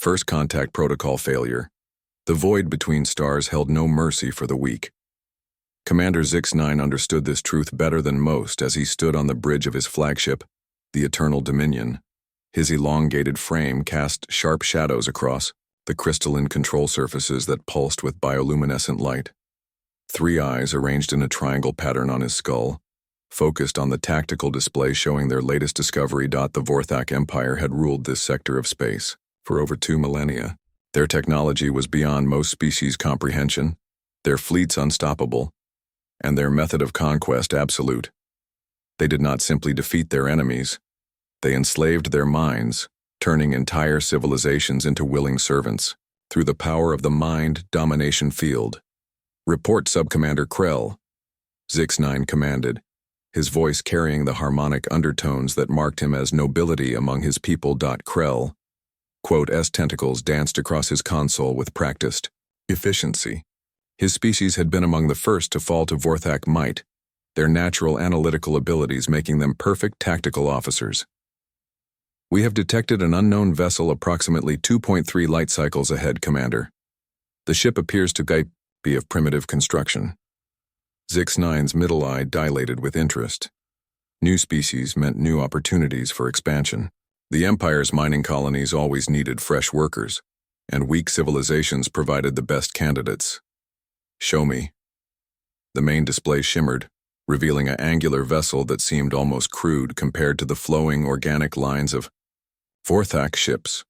First contact protocol failure. The void between stars held no mercy for the weak. Commander Zix-9 understood this truth better than most as he stood on the bridge of his flagship, the Eternal Dominion. His elongated frame cast sharp shadows across the crystalline control surfaces that pulsed with bioluminescent light. Three eyes arranged in a triangle pattern on his skull, focused on the tactical display showing their latest discovery. The Vorthak Empire had ruled this sector of space for over 2 millennia. Their technology was beyond most species' comprehension, their fleets unstoppable, and their method of conquest absolute. They did not simply defeat their enemies, they enslaved their minds, turning entire civilizations into willing servants, through the power of the mind domination field. Report Subcommander Krell, Zix-9 commanded, his voice carrying the harmonic undertones that marked him as nobility among his people. Krell, quote, tentacles danced across his console with practiced efficiency. His species had been among the first to fall to Vorthak might, their natural analytical abilities making them perfect tactical officers. We have detected an unknown vessel approximately 2.3 light cycles ahead, Commander. The ship appears to be of primitive construction. Zix-9's middle eye dilated with interest. New species meant new opportunities for expansion. The Empire's mining colonies always needed fresh workers, and weak civilizations provided the best candidates. Show me. The main display shimmered, revealing an angular vessel that seemed almost crude compared to the flowing organic lines of Vorthak ships,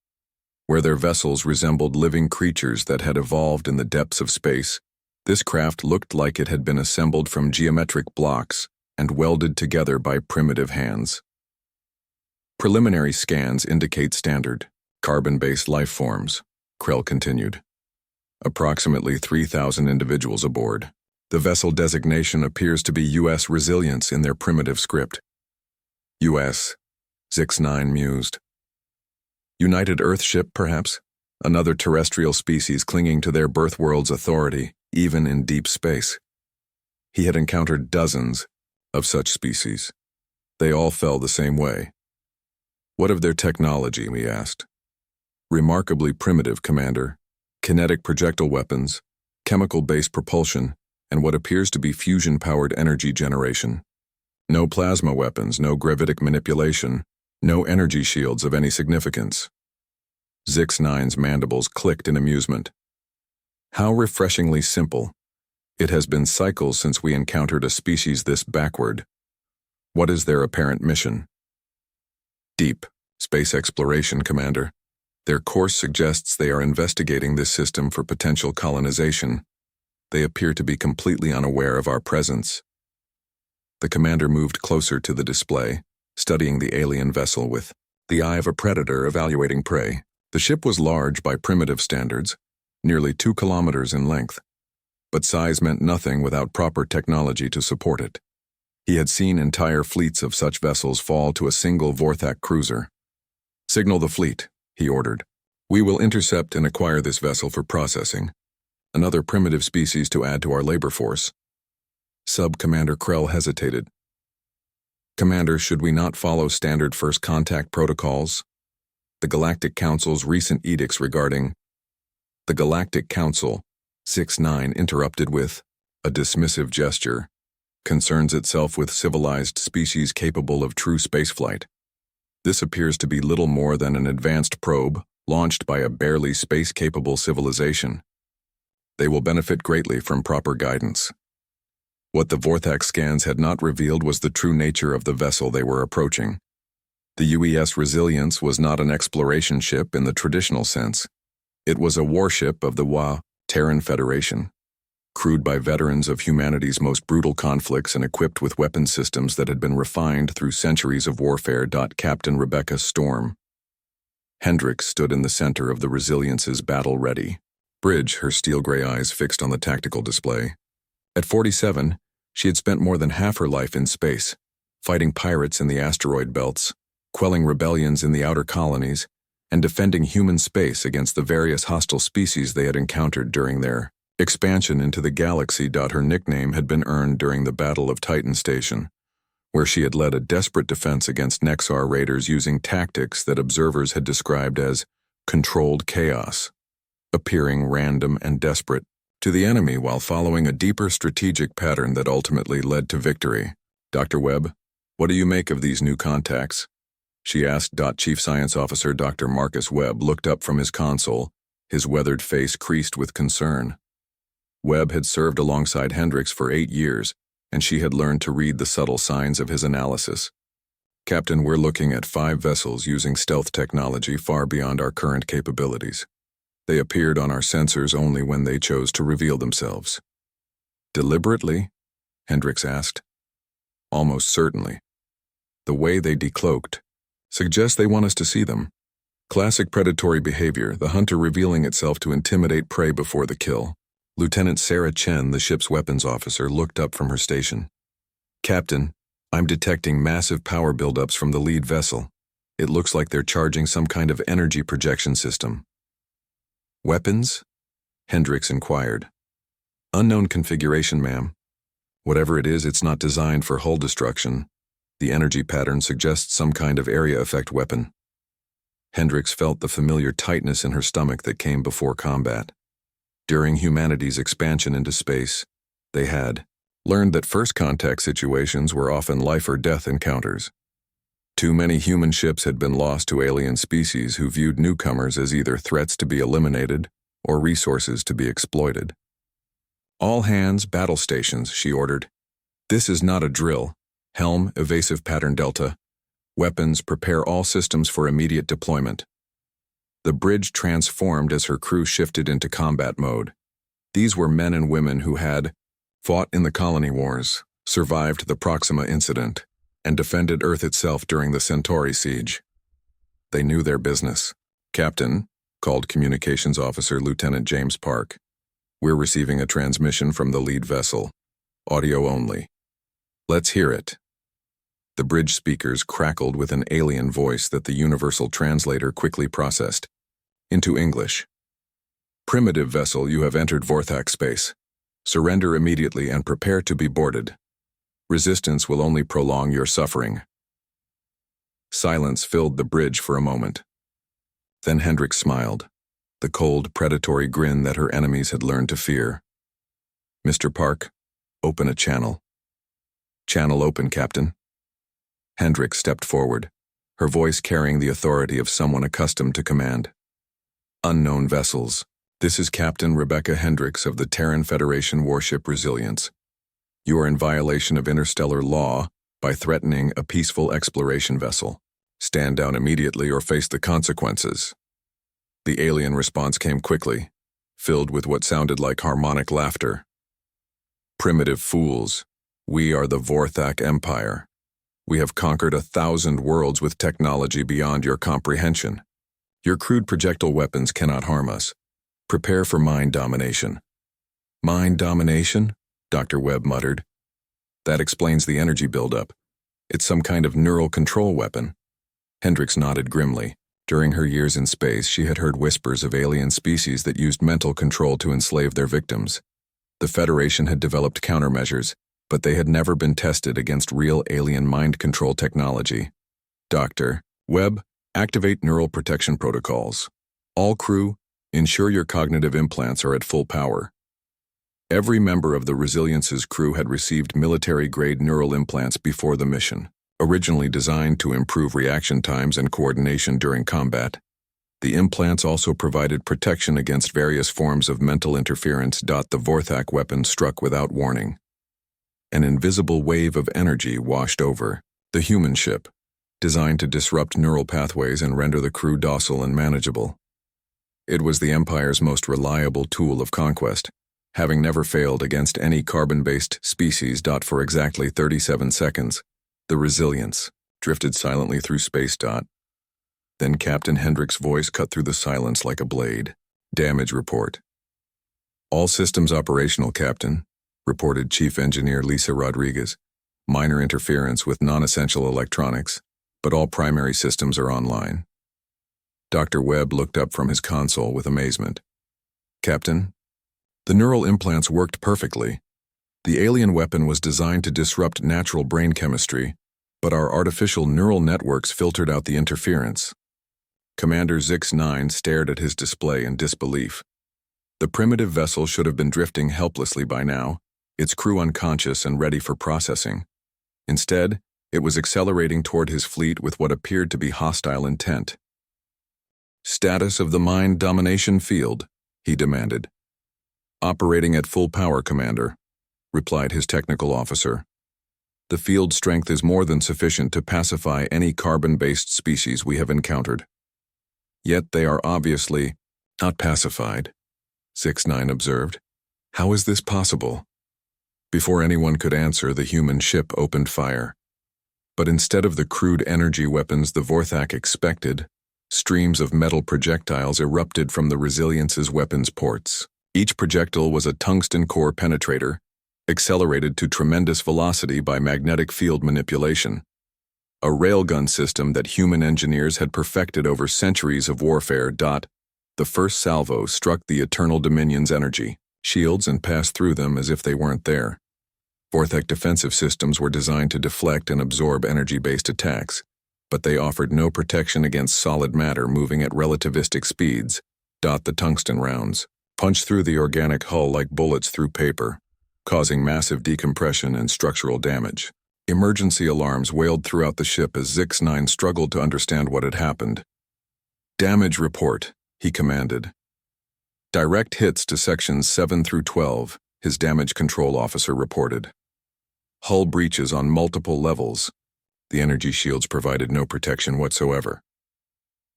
where their vessels resembled living creatures that had evolved in the depths of space. This craft looked like it had been assembled from geometric blocks and welded together by primitive hands. Preliminary scans indicate standard, carbon-based life forms, Krell continued. Approximately 3,000 individuals aboard. The vessel designation appears to be U.S. Resilience in their primitive script. U.S., Zix-9 mused. United Earth ship, perhaps? Another terrestrial species clinging to their birth world's authority, even in deep space. He had encountered dozens of such species. They all fell the same way. What of their technology, we asked. Remarkably primitive, Commander. Kinetic projectile weapons, chemical-based propulsion, and what appears to be fusion-powered energy generation. No plasma weapons, no gravitic manipulation, no energy shields of any significance. Zix-9's mandibles clicked in amusement. How refreshingly simple. It has been cycles since we encountered a species this backward. What is their apparent mission? Deep space exploration, Commander. Their course suggests they are investigating this system for potential colonization. They appear to be completely unaware of our presence. The commander moved closer to the display, studying the alien vessel with the eye of a predator evaluating prey. The ship was large by primitive standards, nearly 2 kilometers in length, but size meant nothing without proper technology to support it. He had seen entire fleets of such vessels fall to a single Vorthak cruiser. Signal the fleet, he ordered. We will intercept and acquire this vessel for processing. Another primitive species to add to our labor force. Sub-Commander Krell hesitated. Commander, should we not follow standard first contact protocols? The Galactic Council's recent edicts regarding the Galactic Council, Zix-9 interrupted with a dismissive gesture, concerns itself with civilized species capable of true spaceflight. This appears to be little more than an advanced probe launched by a barely space-capable civilization. They will benefit greatly from proper guidance. What the Vorthak scans had not revealed was the true nature of the vessel they were approaching. The UES Resilience was not an exploration ship in the traditional sense. It was a warship of the Terran Federation, crewed by veterans of humanity's most brutal conflicts and equipped with weapon systems that had been refined through centuries of warfare. Captain Rebecca Storm. Hendricks stood in the center of the Resilience's battle-ready bridge, her steel-gray eyes fixed on the tactical display. At 47, she had spent more than half her life in space, fighting pirates in the asteroid belts, quelling rebellions in the outer colonies, and defending human space against the various hostile species they had encountered during their expansion into the galaxy. Her nickname had been earned during the Battle of Titan Station, where she had led a desperate defense against Nexar raiders using tactics that observers had described as controlled chaos, appearing random and desperate to the enemy while following a deeper strategic pattern that ultimately led to victory. Dr. Webb, what do you make of these new contacts? She asked. Chief Science Officer Dr. Marcus Webb looked up from his console, his weathered face creased with concern. Webb had served alongside Hendricks for 8 years, and she had learned to read the subtle signs of his analysis. Captain, we're looking at 5 vessels using stealth technology far beyond our current capabilities. They appeared on our sensors only when they chose to reveal themselves. Deliberately? Hendricks asked. Almost certainly. The way they decloaked suggests they want us to see them. Classic predatory behavior, the hunter revealing itself to intimidate prey before the kill. Lieutenant Sarah Chen, the ship's weapons officer, looked up from her station. Captain, I'm detecting massive power buildups from the lead vessel. It looks like they're charging some kind of energy projection system. Weapons? Hendricks inquired. Unknown configuration, ma'am. Whatever it is, it's not designed for hull destruction. The energy pattern suggests some kind of area effect weapon. Hendricks felt the familiar tightness in her stomach that came before combat. During humanity's expansion into space, they had learned that first contact situations were often life or death encounters. Too many human ships had been lost to alien species who viewed newcomers as either threats to be eliminated or resources to be exploited. All hands, battle stations, she ordered. This is not a drill. Helm, evasive pattern Delta. Weapons, prepare all systems for immediate deployment. The bridge transformed as her crew shifted into combat mode. These were men and women who had fought in the colony wars, survived the Proxima incident, and defended Earth itself during the Centauri siege. They knew their business. Captain, called Communications Officer Lieutenant James Park, we're receiving a transmission from the lead vessel. Audio only. Let's hear it. The bridge speakers crackled with an alien voice that the universal translator quickly processed into English. Primitive vessel, you have entered Vorthak space. Surrender immediately and prepare to be boarded. Resistance will only prolong your suffering. Silence filled the bridge for a moment. Then Hendricks smiled, the cold, predatory grin that her enemies had learned to fear. Mr. Park, open a channel. Channel open, Captain. Hendricks stepped forward, her voice carrying the authority of someone accustomed to command. Unknown vessels. This is Captain Rebecca Hendricks of the Terran Federation warship Resilience. You are in violation of interstellar law by threatening a peaceful exploration vessel. Stand down immediately or face the consequences. The alien response came quickly, filled with what sounded like harmonic laughter. Primitive fools. We are the Vorthak Empire. We have conquered 1,000 worlds with technology beyond your comprehension. Your crude projectile weapons cannot harm us. Prepare for mind domination. Mind domination? Dr. Webb muttered. That explains the energy buildup. It's some kind of neural control weapon. Hendricks nodded grimly. During her years in space, she had heard whispers of alien species that used mental control to enslave their victims. The Federation had developed countermeasures, but they had never been tested against real alien mind control technology. Dr. Webb, activate neural protection protocols. All crew, ensure your cognitive implants are at full power. Every member of the Resilience's crew had received military-grade neural implants before the mission, originally designed to improve reaction times and coordination during combat. The implants also provided protection against various forms of mental interference. The Vorthak weapon struck without warning. An invisible wave of energy washed over the human ship, designed to disrupt neural pathways and render the crew docile and manageable. It was the Empire's most reliable tool of conquest, having never failed against any carbon-based species. For exactly 37 seconds, the Resilience drifted silently through space. Then Captain Hendricks' voice cut through the silence like a blade. Damage report. All systems operational, Captain, reported Chief Engineer Lisa Rodriguez. Minor interference with non-essential electronics, but all primary systems are online. Dr. Webb looked up from his console with amazement. Captain, the neural implants worked perfectly. The alien weapon was designed to disrupt natural brain chemistry, but our artificial neural networks filtered out the interference. Commander Zix-9 stared at his display in disbelief. The primitive vessel should have been drifting helplessly by now, its crew unconscious and ready for processing. Instead, it was accelerating toward his fleet with what appeared to be hostile intent. "Status of the mind domination field," he demanded. "Operating at full power, Commander," replied his technical officer. "The field strength is more than sufficient to pacify any carbon-based species we have encountered. Yet they are obviously not pacified," Zix-9 observed. "How is this possible?" Before anyone could answer, the human ship opened fire. But instead of the crude energy weapons the Vorthak expected, streams of metal projectiles erupted from the Resilience's weapons ports. Each projectile was a tungsten core penetrator, accelerated to tremendous velocity by magnetic field manipulation. A railgun system that human engineers had perfected over centuries of warfare. The first salvo struck the Eternal Dominion's energy shields and passed through them as if they weren't there. Vorthak defensive systems were designed to deflect and absorb energy-based attacks, but they offered no protection against solid matter moving at relativistic speeds. The tungsten rounds punched through the organic hull like bullets through paper, causing massive decompression and structural damage. Emergency alarms wailed throughout the ship as Zix-9 struggled to understand what had happened. "Damage report," he commanded. "Direct hits to sections 7 through 12, his damage control officer reported. "Hull breaches on multiple levels. The energy shields provided no protection whatsoever."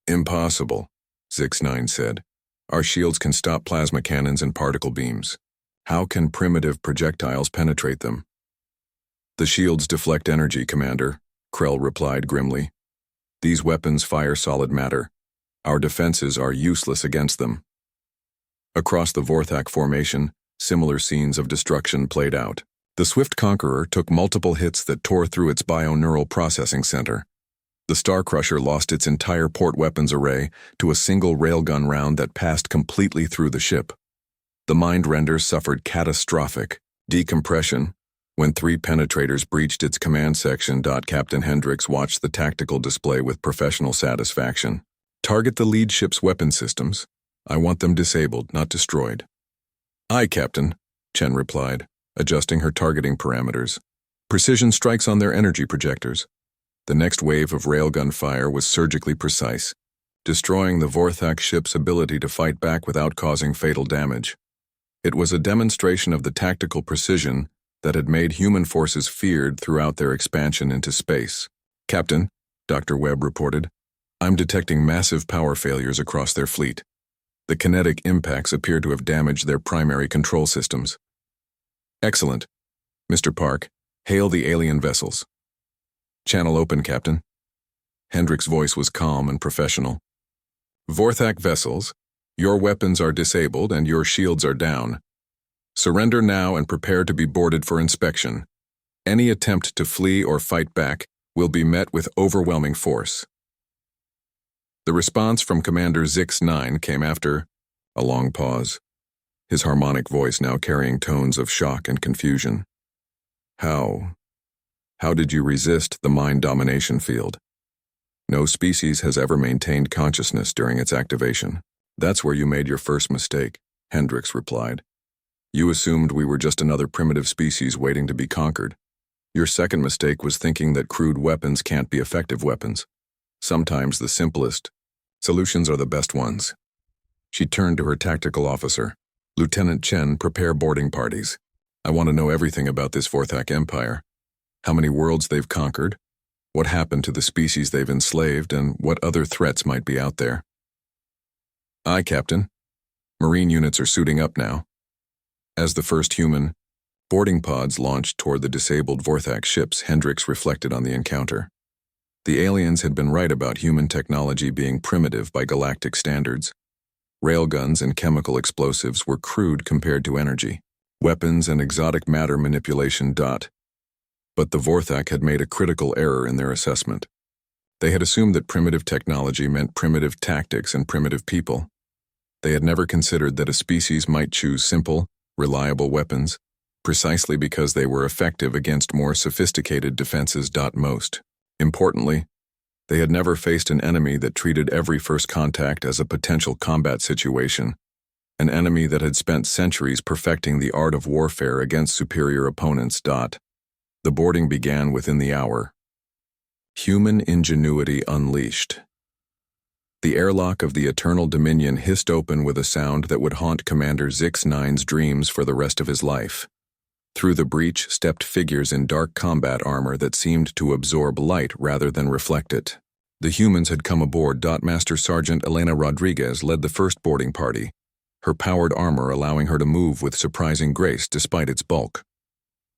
"Impossible," Zix-9 said. "Our shields can stop plasma cannons and particle beams. How can primitive projectiles penetrate them?" "The shields deflect energy, Commander," Krell replied grimly. "These weapons fire solid matter. Our defenses are useless against them." Across the Vorthak formation, similar scenes of destruction played out. The Swift Conqueror took multiple hits that tore through its bioneural processing center. The Star Crusher lost its entire port weapons array to a single railgun round that passed completely through the ship. The Mindrender suffered catastrophic decompression when 3 penetrators breached its command section. Captain Hendricks watched the tactical display with professional satisfaction. "Target the lead ship's weapon systems. I want them disabled, not destroyed." "Aye, Captain," Chen replied, adjusting her targeting parameters. "Precision strikes on their energy projectors." The next wave of railgun fire was surgically precise, destroying the Vorthak ship's ability to fight back without causing fatal damage. It was a demonstration of the tactical precision that had made human forces feared throughout their expansion into space. "Captain," Dr. Webb reported, "I'm detecting massive power failures across their fleet. The kinetic impacts appear to have damaged their primary control systems." "Excellent. Mr. Park, hail the alien vessels." "Channel open, Captain." Hendrick's voice was calm and professional. "Vorthak vessels, your weapons are disabled and your shields are down. Surrender now and prepare to be boarded for inspection. Any attempt to flee or fight back will be met with overwhelming force." The response from Commander Zix-9 came after a long pause, his harmonic voice now carrying tones of shock and confusion. How did you resist the mind domination field? No species has ever maintained consciousness during its activation. That's where you made your first mistake," Hendricks replied. "You assumed we were just another primitive species waiting to be conquered. Your second mistake was thinking that crude weapons can't be effective weapons. Sometimes the simplest solutions are the best ones." She turned to her tactical officer. "Lieutenant Chen, prepare boarding parties. I want to know everything about this Vorthak Empire. How many worlds they've conquered, what happened to the species they've enslaved, and what other threats might be out there." "Aye, Captain. Marine units are suiting up now." As the first human boarding pods launched toward the disabled Vorthak ships, Hendricks reflected on the encounter. The aliens had been right about human technology being primitive by galactic standards. Railguns and chemical explosives were crude compared to energy, weapons and exotic matter manipulation. But the Vorthak had made a critical error in their assessment. They had assumed that primitive technology meant primitive tactics and primitive people. They had never considered that a species might choose simple, reliable weapons, precisely because they were effective against more sophisticated defenses. Most importantly, They had never faced an enemy that treated every first contact as a potential combat situation, an enemy that had spent centuries perfecting the art of warfare against superior opponents. The boarding began within the hour. Human ingenuity unleashed. The airlock of the Eternal Dominion hissed open with a sound that would haunt Commander Zix-9's dreams for the rest of his life. Through the breach stepped figures in dark combat armor that seemed to absorb light rather than reflect it. The humans had come aboard. Master Sergeant Elena Rodriguez led the first boarding party, her powered armor allowing her to move with surprising grace despite its bulk.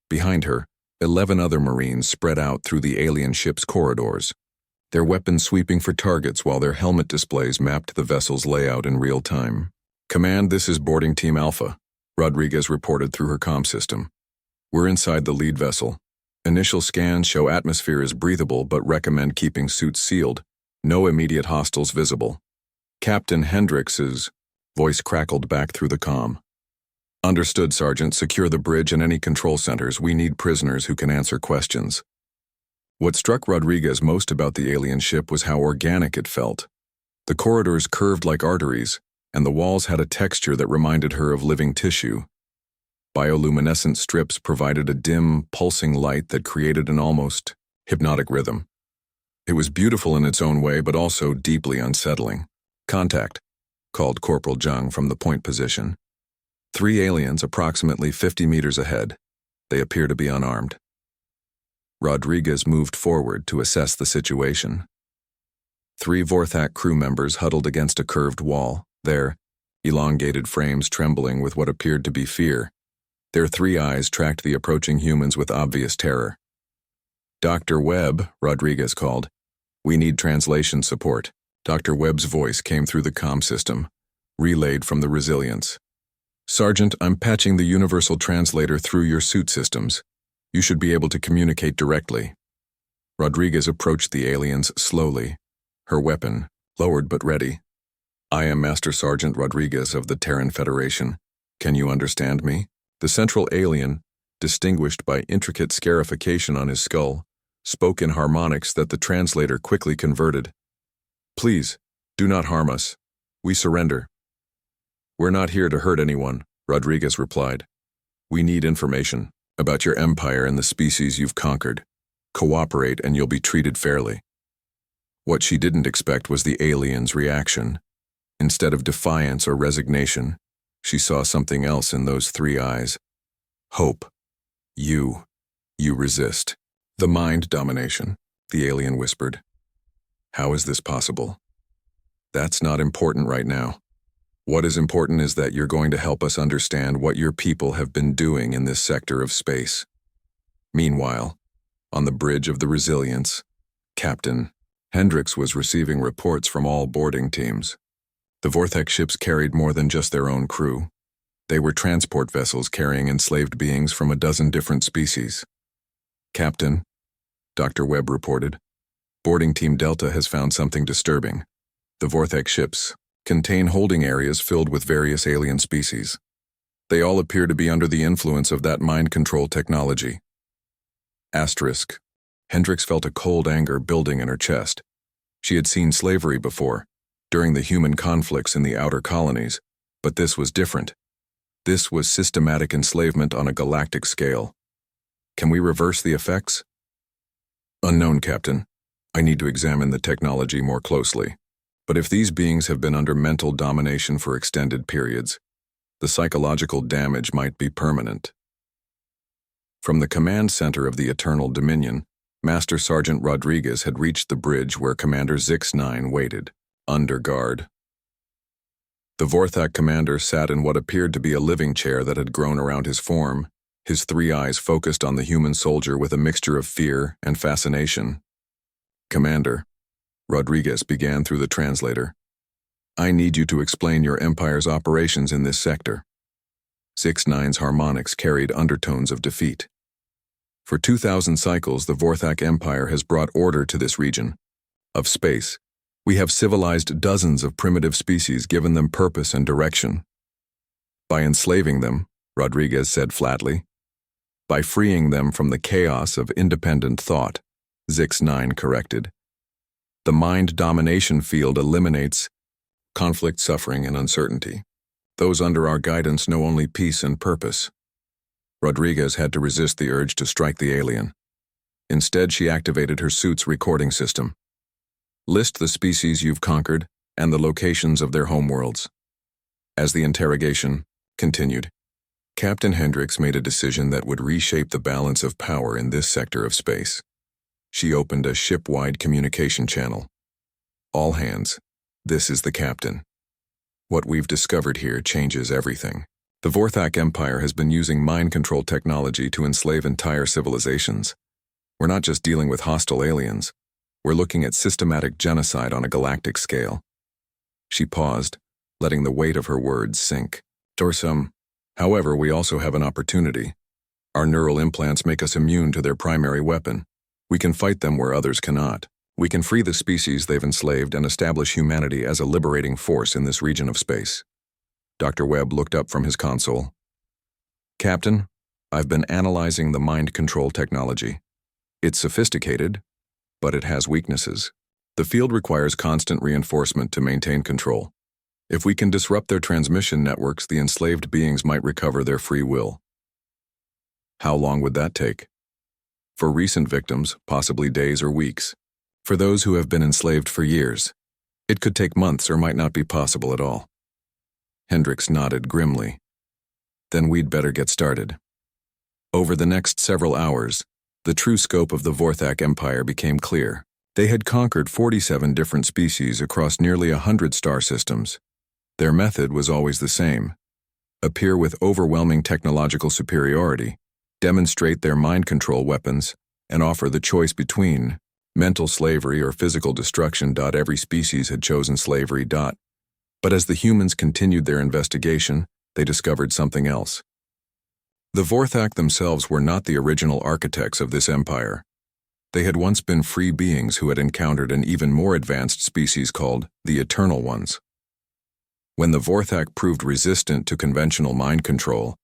Behind her, 11 other Marines spread out through the alien ship's corridors, their weapons sweeping for targets while their helmet displays mapped the vessel's layout in real time. "Command, this is boarding Team Alpha," Rodriguez reported through her comm system. "We're inside the lead vessel. Initial scans show atmosphere is breathable but recommend keeping suits sealed. No immediate hostiles visible." Captain Hendrix's voice crackled back through the comm. "Understood, Sergeant. Secure the bridge and any control centers. We need prisoners who can answer questions." What struck Rodriguez most about the alien ship was how organic it felt. The corridors curved like arteries, and the walls had a texture that reminded her of living tissue. Bioluminescent strips provided a dim, pulsing light that created an almost hypnotic rhythm. It was beautiful in its own way, but also deeply unsettling. "Contact," called Corporal Jung from the point position. 3 aliens approximately 50 meters ahead. They appear to be unarmed. Rodriguez moved forward to assess the situation. 3 Vorthak crew members huddled against a curved wall, their elongated frames trembling with what appeared to be fear. Their 3 eyes tracked the approaching humans with obvious terror. "Dr. Webb," Rodriguez called. "We need translation support." Dr. Webb's voice came through the comm system, relayed from the Resilience. "Sergeant, I'm patching the universal translator through your suit systems. You should be able to communicate directly." Rodriguez approached the aliens slowly, her weapon lowered but ready. "I am Master Sergeant Rodriguez of the Terran Federation. Can you understand me?" The central alien, distinguished by intricate scarification on his skull, spoke in harmonics that the translator quickly converted. "Please, do not harm us. We surrender." "We're not here to hurt anyone," Rodriguez replied. "We need information about your empire and the species you've conquered. Cooperate and you'll be treated fairly." What she didn't expect was the alien's reaction. Instead of defiance or resignation, she saw something else in those 3 eyes. Hope. You resist. "The mind domination," the alien whispered. "How is this possible?" "That's not important right now. What is important is that you're going to help us understand what your people have been doing in this sector of space." Meanwhile, on the bridge of the Resilience, Captain Hendrix was receiving reports from all boarding teams. The Vorthak ships carried more than just their own crew. They were transport vessels carrying enslaved beings from a dozen different species. "Captain," Dr. Webb reported, "Boarding Team Delta has found something disturbing. The Vorthak ships contain holding areas filled with various alien species. They all appear to be under the influence of that mind control technology." Asterisk. Hendrix felt a cold anger building in her chest. She had seen slavery before, during the human conflicts in the outer colonies, but this was different. This was systematic enslavement on a galactic scale. "Can we reverse the effects?" "Unknown, Captain. I need to examine the technology more closely. But if these beings have been under mental domination for extended periods, the psychological damage might be permanent." From the command center of the Eternal Dominion, Master Sergeant Rodriguez had reached the bridge where Commander Zix-9 waited, under guard. The Vorthak commander sat in what appeared to be a living chair that had grown around his form, his 3 eyes focused on the human soldier with a mixture of fear and fascination. "Commander," Rodriguez began through the translator, "I need you to explain your empire's operations in this sector." Zix-9's harmonics carried undertones of defeat. "For 2,000 cycles, the Vorthak Empire has brought order to this region of space. We have civilized dozens of primitive species, given them purpose and direction. By enslaving them," Rodriguez said flatly. "By freeing them from the chaos of independent thought," Zix-9 corrected. The mind domination field eliminates conflict, suffering, and uncertainty. Those under our guidance know only peace and purpose. Rodriguez had to resist the urge to strike the alien. Instead, she activated her suit's recording system. List the species you've conquered and the locations of their homeworlds. As the interrogation continued, Captain Hendricks made a decision that would reshape the balance of power in this sector of space. She opened a ship-wide communication channel. All hands, this is the captain. What we've discovered here changes everything. The Vorthak Empire has been using mind control technology to enslave entire civilizations. We're not just dealing with hostile aliens. We're looking at systematic genocide on a galactic scale. She paused, letting the weight of her words sink. However, we also have an opportunity. Our neural implants make us immune to their primary weapon. We can fight them where others cannot. We can free the species they've enslaved and establish humanity as a liberating force in this region of space. Dr. Webb looked up from his console. Captain, I've been analyzing the mind control technology. It's sophisticated, but it has weaknesses. The field requires constant reinforcement to maintain control. If we can disrupt their transmission networks, the enslaved beings might recover their free will. How long would that take? For recent victims, possibly days or weeks. For those who have been enslaved for years, it could take months or might not be possible at all. Hendricks nodded grimly. Then we'd better get started. Over the next several hours, the true scope of the Vorthak Empire became clear. They had conquered 47 different species across nearly 100 star systems. Their method was always the same: appear with overwhelming technological superiority, demonstrate their mind control weapons, and offer the choice between mental slavery or physical destruction. Every species had chosen slavery. But as the humans continued their investigation, they discovered something else. The Vorthak themselves were not the original architects of this empire. They had once been free beings who had encountered an even more advanced species called the Eternal Ones. When the Vorthak proved resistant to conventional mind control,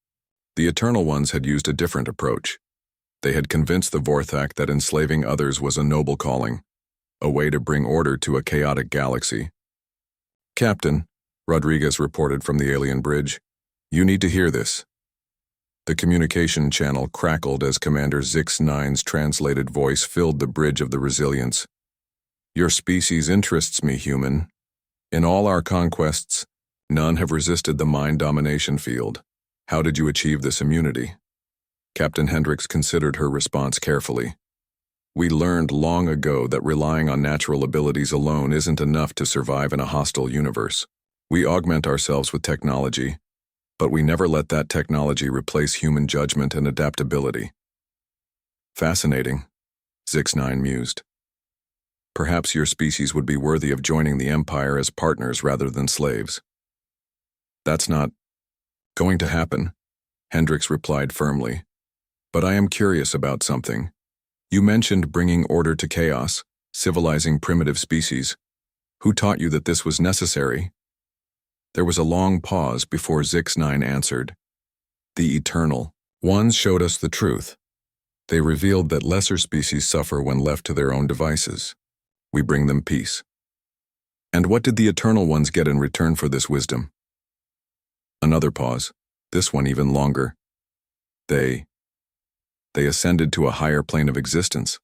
the Eternal Ones had used a different approach. They had convinced the Vorthak that enslaving others was a noble calling, a way to bring order to a chaotic galaxy. Captain, Rodriguez reported from the alien bridge, you need to hear this. The communication channel crackled as Commander Zix-9's translated voice filled the bridge of the Resilience. Your species interests me, human. In all our conquests, none have resisted the mind domination field. How did you achieve this immunity? Captain Hendricks considered her response carefully. We learned long ago that relying on natural abilities alone isn't enough to survive in a hostile universe. We augment ourselves with technology, but we never let that technology replace human judgment and adaptability. Fascinating, Zix-9 mused. Perhaps your species would be worthy of joining the Empire as partners rather than slaves. That's not going to happen, Hendricks replied firmly. But I am curious about something. You mentioned bringing order to chaos, civilizing primitive species. Who taught you that this was necessary? There was a long pause before Zix-9 answered. The Eternal Ones showed us the truth. They revealed that lesser species suffer when left to their own devices. We bring them peace. And what did the Eternal Ones get in return for this wisdom? Another pause, this one even longer. They ascended to a higher plane of existence.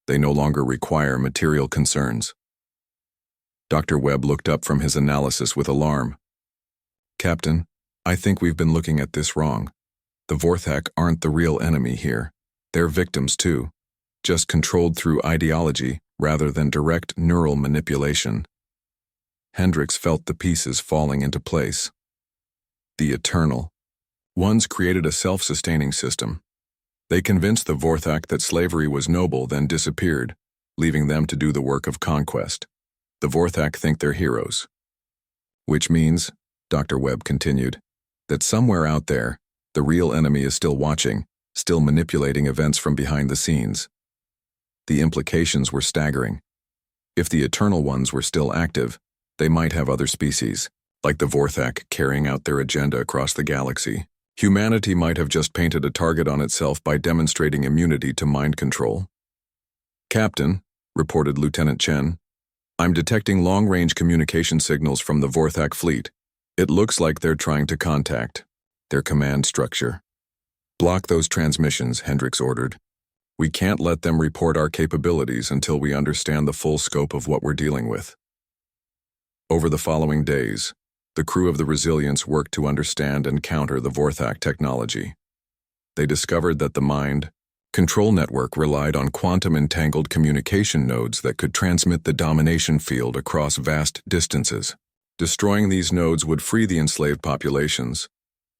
They no longer require material concerns. Dr. Webb looked up from his analysis with alarm. Captain, I think we've been looking at this wrong. The Vorthak aren't the real enemy here. They're victims too, just controlled through ideology rather than direct neural manipulation. Hendricks felt the pieces falling into place. The Eternal Ones created a self-sustaining system. They convinced the Vorthak that slavery was noble, then disappeared, leaving them to do the work of conquest. The Vorthak think they're heroes. Which means, Dr. Webb continued, that somewhere out there, the real enemy is still watching, still manipulating events from behind the scenes. The implications were staggering. If the Eternal Ones were still active, they might have other species, like the Vorthak, carrying out their agenda across the galaxy. Humanity might have just painted a target on itself by demonstrating immunity to mind control. Captain, reported Lieutenant Chen, I'm detecting long-range communication signals from the Vorthak fleet. It looks like they're trying to contact their command structure. Block those transmissions, Hendricks ordered. We can't let them report our capabilities until we understand the full scope of what we're dealing with. Over the following days, the crew of the Resilience worked to understand and counter the Vorthak technology. They discovered that the mind control network relied on quantum-entangled communication nodes that could transmit the domination field across vast distances. Destroying these nodes would free the enslaved populations,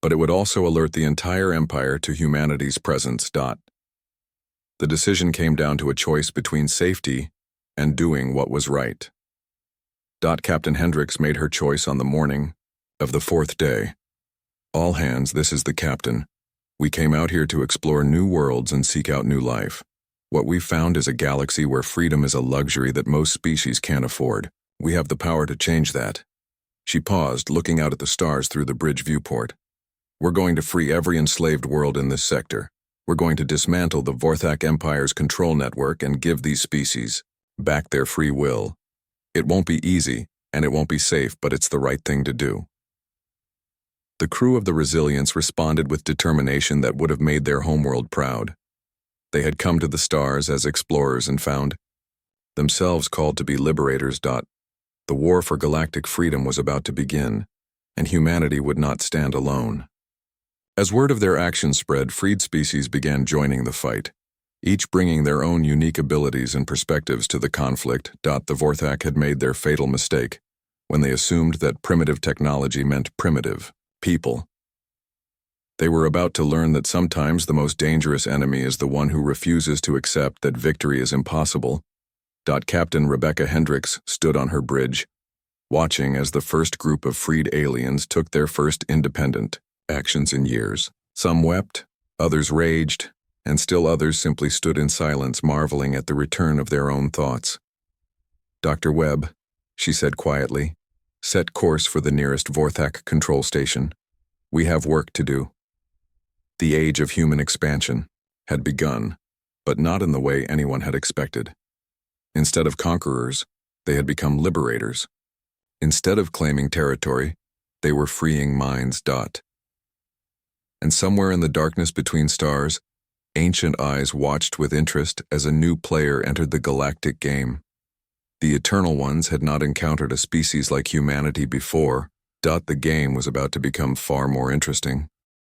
but it would also alert the entire empire to humanity's presence. The decision came down to a choice between safety and doing what was right. Captain Hendricks made her choice on the morning of the 4th day. All hands, this is the captain. We came out here to explore new worlds and seek out new life. What we've found is a galaxy where freedom is a luxury that most species can't afford. We have the power to change that. She paused, looking out at the stars through the bridge viewport. We're going to free every enslaved world in this sector. We're going to dismantle the Vorthak Empire's control network and give these species back their free will. It won't be easy, and it won't be safe, but it's the right thing to do. The crew of the Resilience responded with determination that would have made their homeworld proud. They had come to the stars as explorers and found themselves called to be liberators. The war for galactic freedom was about to begin, and humanity would not stand alone. As word of their actions spread, freed species began joining the fight, each bringing their own unique abilities and perspectives to the conflict. The Vorthak had made their fatal mistake when they assumed that primitive technology meant primitive people. They were about to learn that sometimes the most dangerous enemy is the one who refuses to accept that victory is impossible. Captain Rebecca Hendricks stood on her bridge, watching as the first group of freed aliens took their first independent actions in years. Some wept, others raged, and still others simply stood in silence, marveling at the return of their own thoughts. Dr. Webb, she said quietly, set course for the nearest Vorthak control station. We have work to do. The age of human expansion had begun, but not in the way anyone had expected. Instead of conquerors, they had become liberators. Instead of claiming territory, they were freeing minds. And somewhere in the darkness between stars, ancient eyes watched with interest as a new player entered the galactic game. The Eternal Ones had not encountered a species like humanity before. The game was about to become far more interesting.